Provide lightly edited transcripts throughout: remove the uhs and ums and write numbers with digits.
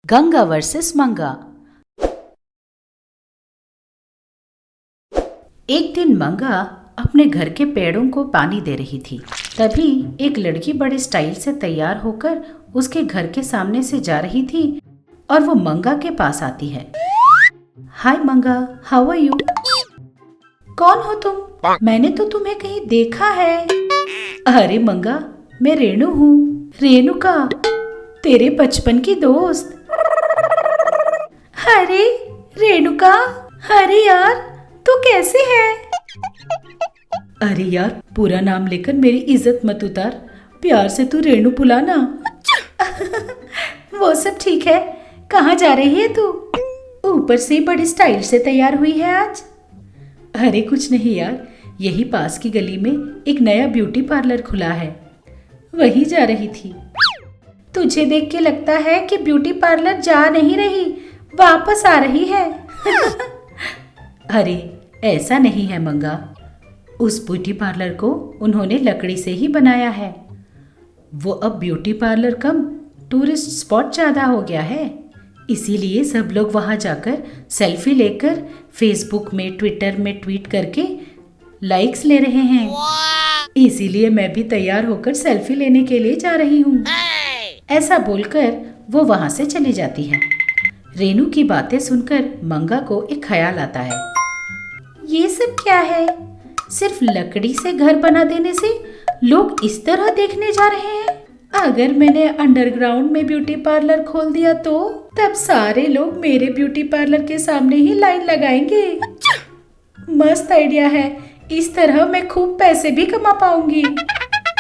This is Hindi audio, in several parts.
गंगा वर्सेस मंगा। एक दिन मंगा अपने घर के पेड़ों को पानी दे रही थी। तभी एक लड़की बड़े स्टाइल से तैयार होकर उसके घर के सामने से जा रही थी और वो मंगा के पास आती है। हाय मंगा, हाउ आर यू? कौन हो तुम? मैंने तो तुम्हें कहीं देखा है। अरे मंगा, मैं रेणु हूँ, रेणुका, तेरे बचपन की दोस्त। अरे रेणुका, अरे यार तू कैसे है? अरे यार, पूरा नाम लेकर मेरी इज्जत मत उतार, प्यार से तू रेणु बुलाना। वो सब ठीक है, कहाँ जा रही है तू? ऊपर से बड़ी स्टाइल से तैयार हुई है आज। अरे कुछ नहीं यार, यही पास की गली में एक नया ब्यूटी पार्लर खुला है, वहीं जा रही थी। तुझे देख के लगता है कि ब्यूटी पार्लर जा नहीं रही, वापस आ रही है। अरे ऐसा नहीं है मंगा, उस ब्यूटी पार्लर को उन्होंने लकड़ी से ही बनाया है। वो अब ब्यूटी पार्लर कम टूरिस्ट स्पॉट ज़्यादा हो गया है, इसीलिए सब लोग वहाँ जाकर सेल्फी लेकर फेसबुक में, ट्विटर में ट्वीट करके लाइक्स ले रहे हैं। इसीलिए मैं भी तैयार होकर सेल्फी लेने के लिए जा रही हूँ। ऐसा बोलकर वो वहाँ से चली जाती है। रेणु की बातें सुनकर मंगा को एक ख्याल आता है। ये सब क्या है? सिर्फ लकड़ी से घर बना देने से लोग इस तरह देखने जा रहे हैं। अगर मैंने अंडरग्राउंड में ब्यूटी पार्लर खोल दिया तो तब सारे लोग मेरे ब्यूटी पार्लर के सामने ही लाइन लगाएंगे। मस्त आइडिया है, इस तरह मैं खूब पैसे भी कमा पाऊंगी।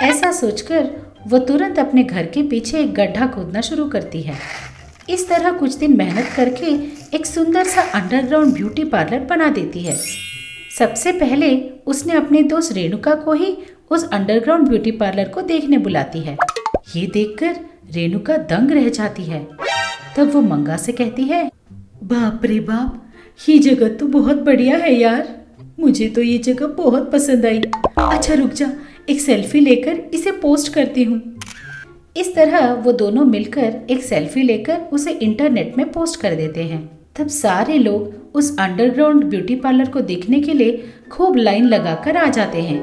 ऐसा सोचकर वो तुरंत अपने घर के पीछे एक गड्ढा खोदना शुरू करती है। इस तरह कुछ दिन मेहनत करके एक सुंदर सा अंडरग्राउंड ब्यूटी पार्लर बना देती है। सबसे पहले उसने अपने दोस्त रेणुका को ही उस अंडरग्राउंड ब्यूटी पार्लर को देखने बुलाती है। ये देखकर रेणुका दंग रह जाती है। तब वो मंगा से कहती है, बाप रे बाप, ये जगह तो बहुत बढ़िया है यार, मुझे तो ये जगह बहुत पसंद आई। अच्छा रुक जा, एक सेल्फी लेकर इसे पोस्ट करती हूँ। इस तरह वो दोनों मिलकर एक सेल्फी लेकर उसे इंटरनेट में पोस्ट कर देते हैं। तब सारे लोग उस अंडरग्राउंड ब्यूटी पार्लर को देखने के लिए खूब लाइन लगाकर आ जाते हैं।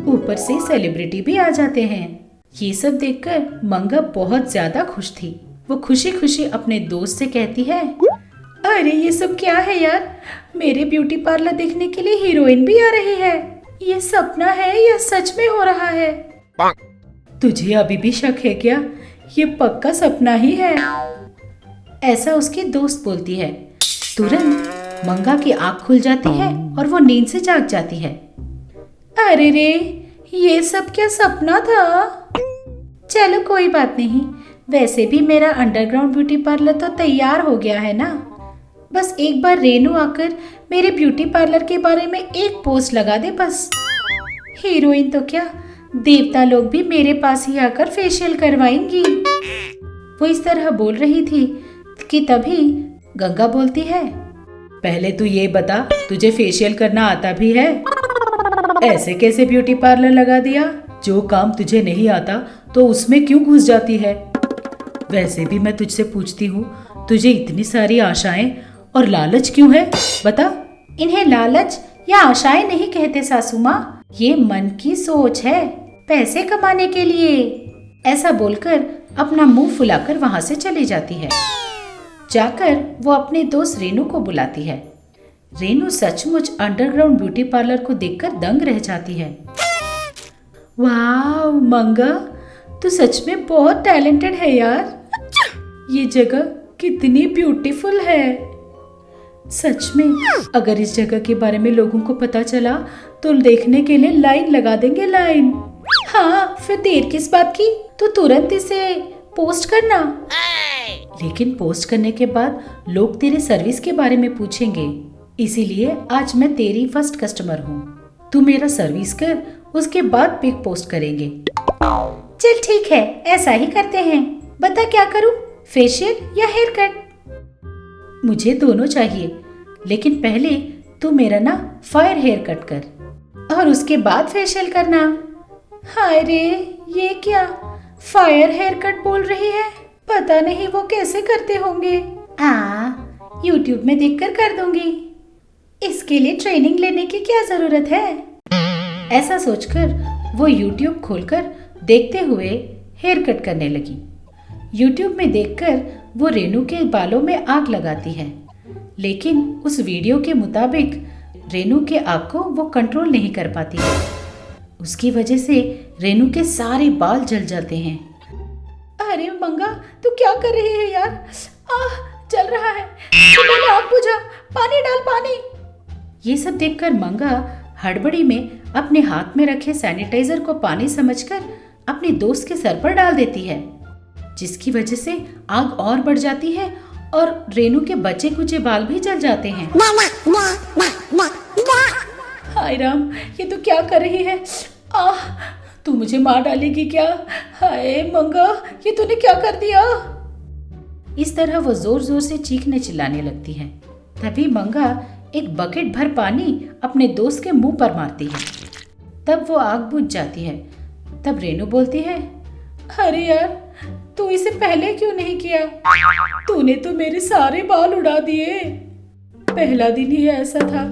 ऊपर से सेलिब्रिटी भी आ जाते हैं। ये सब देखकर मंगा बहुत ज्यादा खुश थी। वो खुशी खुशी अपने दोस्त से कहती है, अरे ये सब क्या है यार, मेरे ब्यूटी पार्लर देखने के लिए हीरोइन भी आ रही है। ये सपना है या सच में हो रहा है? तुझे अभी भी शक है क्या? ये पक्का सपना ही है, ऐसा उसकी दोस्त बोलती है। तुरंत मंगा की आंख खुल जाती है और वो नींद से जाग जाती है। अरे रे, ये सब क्या सपना था? चलो कोई बात नहीं, वैसे भी मेरा अंडरग्राउंड ब्यूटी पार्लर तो तैयार हो गया है ना। बस एक बार रेणु आकर मेरे ब्यूटी पार्लर के बारे में एक पोस्ट लगा दे बस। हीरोइन तो क्या, देवता लोग भी मेरे पास ही आकर फेशियल करवाएंगी। वो इस तरह बोल रही थी कि तभी गंगा बोलती है, पहले तू ये बता, तुझे फेशियल करना आता भी है? ऐसे कैसे ब्यूटी पार्लर लगा दिया? जो काम तुझे नहीं आता तो उसमें क्यों घुस जाती है? वैसे भी मैं तुझसे पूछती हूँ, तुझे इतनी सारी आशाएं और लालच क्यों है, बता। इन्हें लालच या आशाएं नहीं कहते सासू माँ, ये मन की सोच है, पैसे कमाने के लिए। ऐसा बोलकर अपना मुंह फुलाकर वहां से चली जाती है। जाकर वो अपने दोस्त रेणु को बुलाती है। रेणु सचमुच अंडरग्राउंड ब्यूटी पार्लर को देखकर दंग रह जाती है। वाह मंगा, तू सच में बहुत टैलेंटेड है यार, ये जगह कितनी ब्यूटीफुल है। सच में अगर इस जगह के बारे में लोगों को पता चला तो देखने के लिए लाइन लगा देंगे, लाइन। हाँ, फिर देर किस बात की, तू तुरंत इसे पोस्ट करना। लेकिन पोस्ट करने के बाद लोग तेरे सर्विस के बारे में पूछेंगे, इसीलिए आज मैं तेरी फर्स्ट कस्टमर हूँ। तू मेरा सर्विस कर, उसके बाद पिक पोस्ट करेंगे। चल ठीक है, ऐसा ही करते हैं। बता क्या करूँ, फेशियल या हेयर कट? मुझे दोनों चाहिए, लेकिन पहले तू मेरा ना फायर हेयर कट कर और उसके बाद फेशियल करना। हाय रे, ये क्या फायर हेयर कट बोल रही है? पता नहीं वो कैसे करते होंगे। YouTube में देखकर कर दूंगी। इसके लिए ट्रेनिंग लेने की क्या जरूरत है। ऐसा सोचकर वो YouTube खोलकर देखते हुए हेयर कट करने लगी। YouTube में देखकर वो रेनू के बालों में आग लगाती है, लेकिन उस वीडियो के मुताबिक रेनू के आग को वो कंट्रोल नहीं कर पाती है। उसकी वजह से रेनू के सारे बाल जल जाते हैं। अरे मंगा, तू क्या कर रही है यार? जल रहा है। तो मैंने आग बुझा, पानी डाल, पानी। ये सब देखकर मंगा हड़बड़ी में अपने हाथ में रखे सैनिटाइजर को पानी समझकर अपने दोस्त के सर पर डाल देती है, जिसकी वजह से आग और बढ़ जाती है और रेनू के बचे कुचे बाल भी जल जाते हैं। हाय राम, ये तो क्या कर रही है? तू मुझे मार डालेगी क्या? हाय मंगा, ये तूने क्या कर दिया? इस तरह वो जोर जोर से चीखने चिल्लाने लगती है। तभी मंगा एक बकेट भर पानी अपने दोस्त के मुंह पर मारती है। तब वो आग बुझ जाती है। तब रेनू बोलती है, अरे यार, तू इसे पहले क्यों नहीं किया? तूने तो मेरे सारे बाल उड़ा दिए। पहला दिन ही ऐसा था,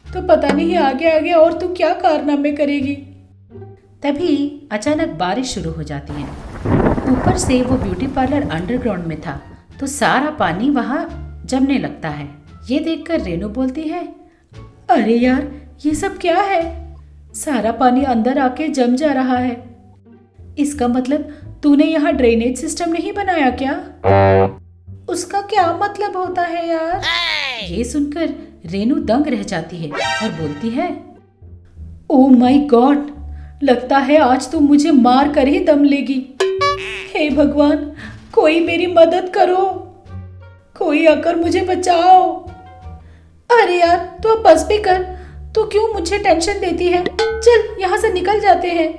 तो पता नहीं आगे आगे और तू क्या कारनामे करेगी। तभी अचानक बारिश शुरू हो जाती है। ऊपर से वो ब्यूटी पार्लर अंडरग्राउंड में था, तो सारा पानी वहाँ जमने लगता है। ये देखकर रेनू बोलती है, अरे यार, ये सब क्या है? सारा पानी अंदर आके जम जा रहा है। इसका मतलब तूने यहाँ ड्रेनेज सिस्टम नहीं बनाया क्या? उसका क्या मतलब होता है यार? ये सुनकर रेनू दंग रह जाती है और बोलती है, ओ माय गॉड, लगता है आज तो मुझे मार कर ही दम लेगी। हे भगवान, कोई मेरी मदद करो, कोई आकर मुझे बचाओ। अरे यार, तू अब बस भी कर, तू क्यों मुझे टेंशन देती है? चल यहाँ से निकल जाते हैं।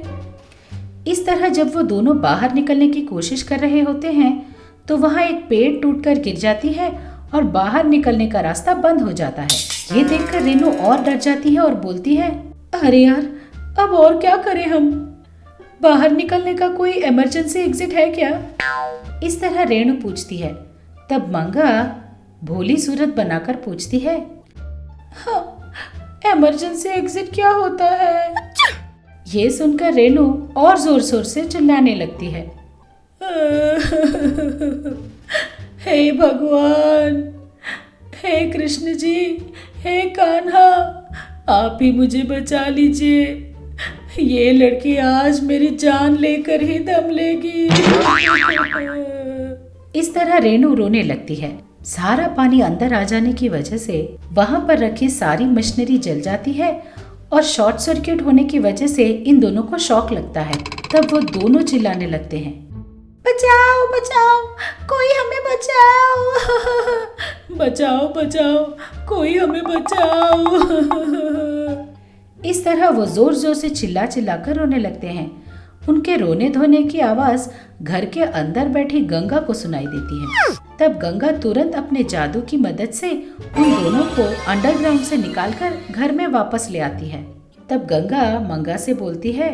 इस तरह जब वो दोनों बाहर निकलने की कोशिश कर रहे होते हैं, तो वहाँ एक पेड़ टूटकर गिर जाती है और बाहर निकलने का रास्ता बंद हो जाता है। ये देखकर रेनू और डर जाती है और बोलती है, अरे यार, अब और क्या करें हम? बाहर निकलने का कोई इमरजेंसी एग्जिट है क्या? इस तरह रेनू पूछती है। तब मंगा भोली सूरत बनाकर पूछती है, हाँ, इमरजेंसी एग्जिट क्या होता है? ये सुनकर रेनू और जोर जोर से चिल्लाने लगती है, हे भगवान, हे कृष्ण जी, हे कान्हा, आप ही मुझे बचा लीजिए। ये लड़की आज मेरी जान लेकर ही दम लेगी। इस तरह रेनू रोने लगती है। सारा पानी अंदर आ जाने की वजह से वहां पर रखी सारी मशीनरी जल जाती है और शॉर्ट सर्किट होने की वजह से इन दोनों को शॉक लगता है। तब वो दोनों चिल्लाने लगते हैं, बचाओ बचाओ, कोई हमें बचाओ। बचाओ बचाओ, कोई हमें बचाओ। इस तरह वो जोर जोर से चिल्ला चिल्ला कर रोने लगते हैं। उनके रोने धोने की आवाज घर के अंदर बैठी गंगा को सुनाई देती है। तब गंगा तुरंत अपने जादू की मदद से उन दोनों को अंडरग्राउंड से निकालकर घर में वापस ले आती है। तब गंगा मंगा से बोलती है,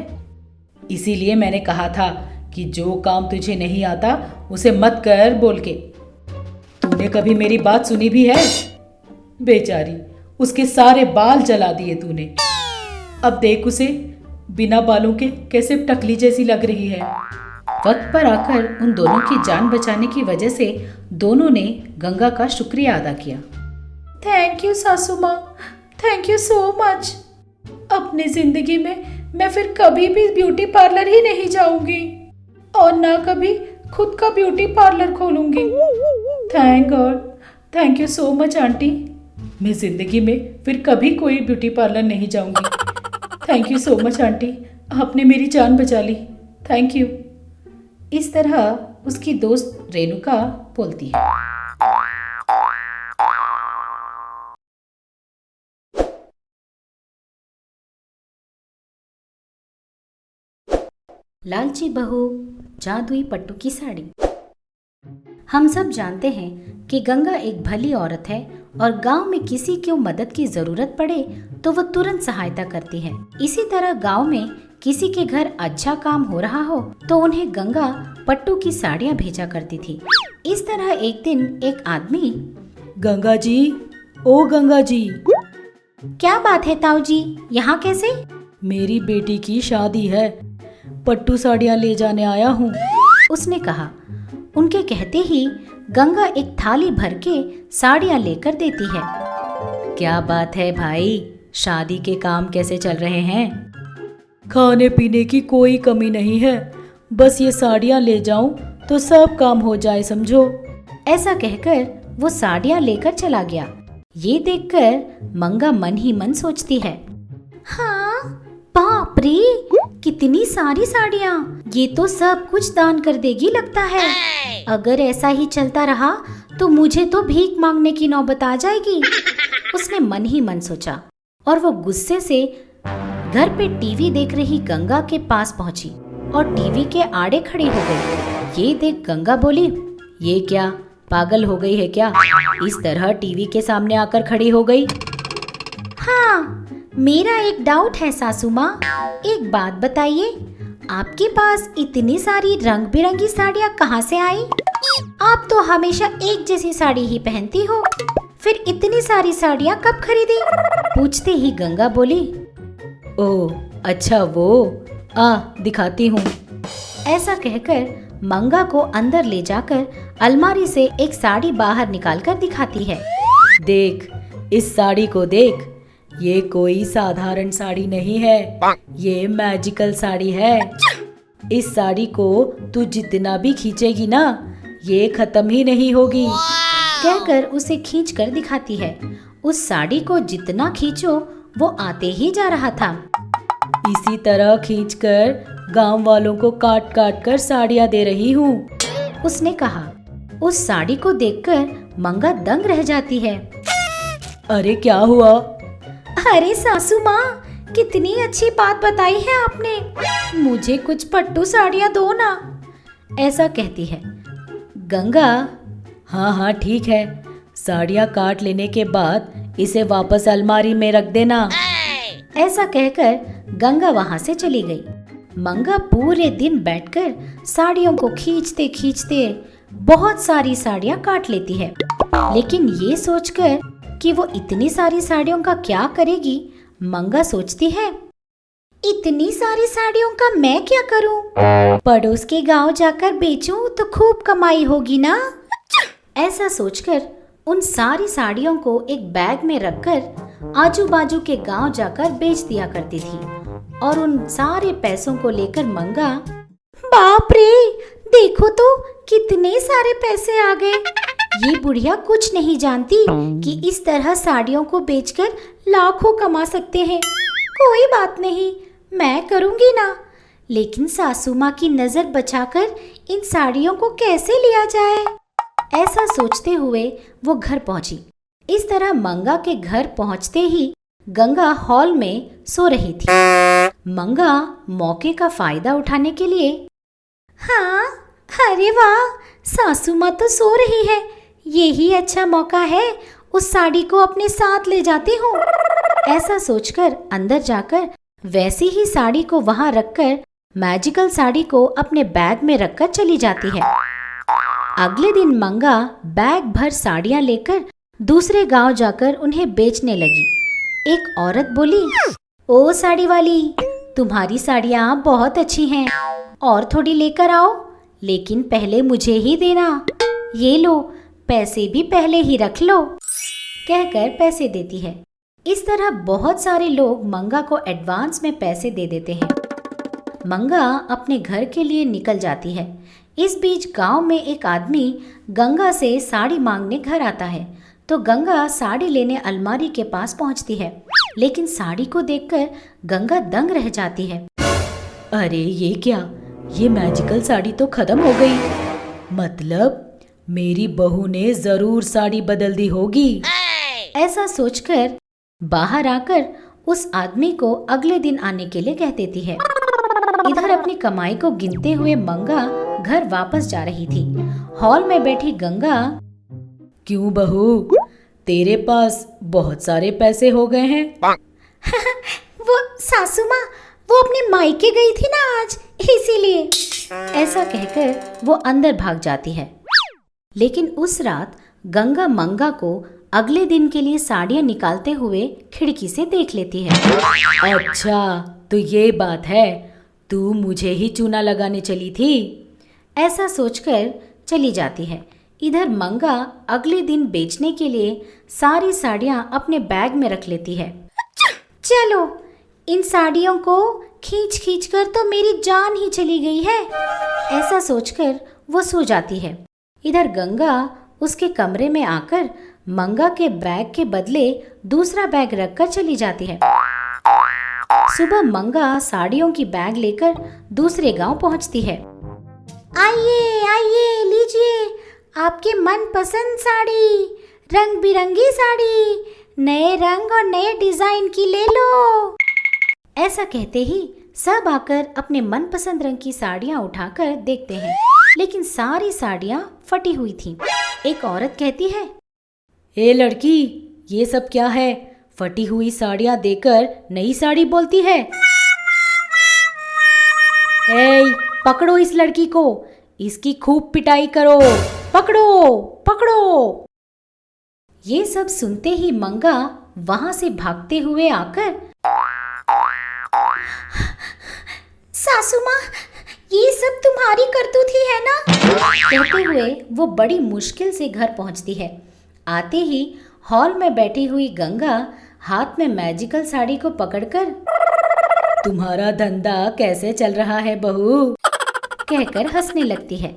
इसीलिए मैंने कहा था कि जो काम तुझे नहीं आता उसे मत कर बोल के। तूने कभी मेरी बात सुनी भी है? बेचारी, उसके सारे बाल जला दिए तूने। अब देख उसे बिना बालों के कैसे टकली जैसी लग रही है। वक्त पर आकर उन दोनों की जान बचाने की वजह से दोनों ने गंगा का शुक्रिया अदा किया। थैंक यू सासू माँ, थैंक यू सो मच। अपनी जिंदगी में मैं फिर कभी भी ब्यूटी पार्लर ही नहीं जाऊंगी और ना कभी खुद का ब्यूटी पार्लर खोलूंगी। Thank God, thank you so much aunty. मैं जिंदगी में फिर कभी कोई ब्यूटी पार्लर नहीं जाऊंगी। Thank you so much aunty, आपने मेरी जान बचा ली। Thank you. इस तरह उसकी दोस्त रेणुका बोलती है। लालची बहू, जादुई पट्टू की साड़ी। हम सब जानते हैं कि गंगा एक भली औरत है और गांव में किसी को मदद की जरूरत पड़े तो वह तुरंत सहायता करती है। इसी तरह गांव में किसी के घर अच्छा काम हो रहा हो तो उन्हें गंगा पट्टू की साड़ियाँ भेजा करती थी। इस तरह एक दिन एक आदमी, गंगा जी, ओ गंगा जी, क्या बात है ताऊ जी, यहाँ कैसे? मेरी बेटी की शादी है, पट्टू साड़ियाँ ले जाने आया हूँ, उसने कहा। उनके कहते ही गंगा एक थाली भर के साड़ियाँ लेकर देती है। क्या बात है भाई, शादी के काम कैसे चल रहे हैं? खाने पीने की कोई कमी नहीं है, बस ये साड़ियाँ ले जाऊं तो सब काम हो जाए समझो। ऐसा कहकर वो साड़ियाँ लेकर चला गया। ये देखकर मंगा मन ही मन सोचती है, हाँ बाप रे, कितनी सारी साड़ियाँ, ये तो सब कुछ दान कर देगी लगता है। अगर ऐसा ही चलता रहा तो मुझे तो भीख मांगने की नौबत आ जाएगी। उसने मन ही मन सोचा और वो गुस्से से घर पे टीवी देख रही गंगा के पास पहुंची और टीवी के आड़े खड़ी हो गई। ये देख गंगा बोली, ये क्या पागल हो गई है क्या, इस तरह टीवी के सामने आकर खड़ी हो गई? हाँ, मेरा एक डाउट है सासू माँ, एक बात बताइए, आपके पास इतनी सारी रंग बिरंगी साड़ियाँ कहाँ से आई? आप तो हमेशा एक जैसी साड़ी ही पहनती हो, फिर इतनी सारी साड़ियाँ कब खरीदी? पूछते ही गंगा बोली, ओह अच्छा वो, दिखाती हूँ। ऐसा कहकर मंगा को अंदर ले जाकर अलमारी से एक साड़ी बाहर निकालकर दिखाती है। देख, इस साड़ी को देख, ये कोई साधारण साड़ी नहीं है, ये मैजिकल साड़ी है। इस साड़ी को तू जितना भी खींचेगी ना, ये खत्म ही नहीं होगी। कहकर उसे खींच कर दिखाती है। उस साड़ी को जितना खींचो वो आते ही जा रहा था। इसी तरह खींचकर गांव वालों को काट काट कर साड़ियाँ दे रही हूँ, उसने कहा। उस साड़ी को देखकर मंगा दंग रह जाती है। अरे क्या हुआ? अरे सासू माँ, कितनी अच्छी बात बताई है आपने, मुझे कुछ पट्टू साड़ियाँ दो ना, ऐसा कहती है। गंगा, हाँ हाँ ठीक है, साड़ियाँ काट लेने के बाद इसे वापस अलमारी में रख देना। ऐसा कहकर गंगा वहाँ से चली गई। मंगा पूरे दिन बैठकर साड़ियों को खींचते खींचते बहुत सारी साड़ियाँ काट लेती है, लेकिन ये सोचकर कि वो इतनी सारी साड़ियों का क्या करेगी, मंगा सोचती है, इतनी सारी साड़ियों का मैं क्या करूं? पड़ोस के गांव जाकर बेचूं तो खूब कमाई होगी ना। ऐसा सोचकर उन सारी साड़ियों को एक बैग में रखकर आजू बाजू के गांव जाकर बेच दिया करती थी और उन सारे पैसों को लेकर मंगा, बाप रे, देखो तो कितने सारे पैसे आ गए। ये बुढ़िया कुछ नहीं जानती कि इस तरह साड़ियों को बेचकर लाखों कमा सकते हैं। कोई बात नहीं, मैं करूंगी ना, लेकिन सासू माँ की नजर बचाकर इन साड़ियों को कैसे लिया जाए? ऐसा सोचते हुए वो घर पहुंची। इस तरह मंगा के घर पहुंचते ही गंगा हॉल में सो रही थी। मंगा मौके का फायदा उठाने के लिए, हाँ, अरे वाह, सासू माँ तो सो रही है, यही अच्छा मौका है, उस साड़ी को अपने साथ ले जाती हूँ। ऐसा सोचकर अंदर जाकर वैसी ही साड़ी को वहां रखकर मैजिकल साड़ी को अपने बैग में रखकर चली जाती है। अगले दिन मंगा बैग भर साड़ियाँ लेकर दूसरे गांव जाकर उन्हें बेचने लगी। एक औरत बोली, ओ साड़ी वाली, तुम्हारी साड़ियाँ बहुत अच्छी हैं, और थोड़ी लेकर आओ, लेकिन पहले मुझे ही देना। ये लो, पैसे भी पहले ही रख लो, कहकर पैसे देती है। इस तरह बहुत सारे लोग मंगा को एडवांस में पैसे दे देते हैं। मंगा अपने घर के लिए निकल जाती है। इस बीच गांव में एक आदमी गंगा से साड़ी मांगने घर आता है, तो गंगा साड़ी लेने अलमारी के पास पहुंचती है, लेकिन साड़ी को देखकर गंगा दंग रह जाती है। अरे ये क्या, ये मैजिकल साड़ी तो खत्म हो गई, मतलब मेरी बहू ने जरूर साड़ी बदल दी होगी। ऐसा सोचकर बाहर आकर उस आदमी को अगले दिन आने के लिए कह देती है। इधर अपनी कमाई को गिनते हुए मंगा घर वापस जा रही थी। हॉल में बैठी गंगा, क्यों बहू, तेरे पास बहुत सारे पैसे हो गए हैं? वो सासू माँ, वो अपने मायके गई थी ना आज, इसीलिए। ऐसा कहकर वो अंदर भाग जाती है। लेकिन उस रात गंगा मंगा को अगले दिन के लिए साड़ियाँ निकालते हुए खिड़की से देख लेती है। अच्छा, तो ये बात है, तू मुझे ही चूना लगाने चली थी। ऐसा सोचकर चली जाती है। इधर मंगा अगले दिन बेचने के लिए सारी साड़ियाँ अपने बैग में रख लेती है। चलो, इन साड़ियों को खींच खींच कर तो मेरी जान ही चली गई है। ऐसा सोचकर वो सो जाती है। इधर गंगा उसके कमरे में आकर मंगा के बैग के बदले दूसरा बैग रखकर चली जाती है। सुबह मंगा साड़ियों की बैग लेकर दूसरे गांव पहुंचती है। आइए आइए, लीजिए आपकी मनपसंद साड़ी, रंग बिरंगी साड़ी, नए रंग और नए डिजाइन की ले लो। ऐसा कहते ही सब आकर अपने मनपसंद रंग की साड़ियाँ उठाकर देखते हैं, लेकिन सारी साड़ियाँ फटी हुई थीं। एक औरत कहती है, ए लड़की, ये सब क्या है? फटी हुई साड़ियाँ देकर नई साड़ी बोलती है। ए, पकड़ो इस लड़की को, इसकी खूब पिटाई करो, पकड़ो पकड़ो। ये सब सुनते ही मंगा वहां से भागते हुए आकर, सासू माँ, ये सब तुम्हारी करतूत ही है ना? कहते हुए वो बड़ी मुश्किल से घर पहुंचती है। आते ही हॉल में बैठी हुई गंगा हाथ में मैजिकल साड़ी को पकड़कर, तुम्हारा धंधा कैसे चल रहा है बहू? कहकर हंसने लगती है।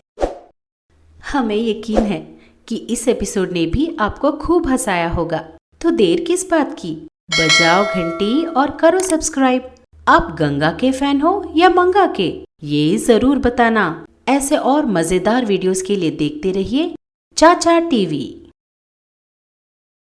हमें यकीन है कि इस एपिसोड ने भी आपको खूब हंसाया होगा, तो देर किस बात की, बजाओ घंटी और करो सब्सक्राइब। आप गंगा के फैन हो या मंगा के, ये जरूर बताना। ऐसे और मजेदार वीडियोस के लिए देखते रहिए चाचा टीवी।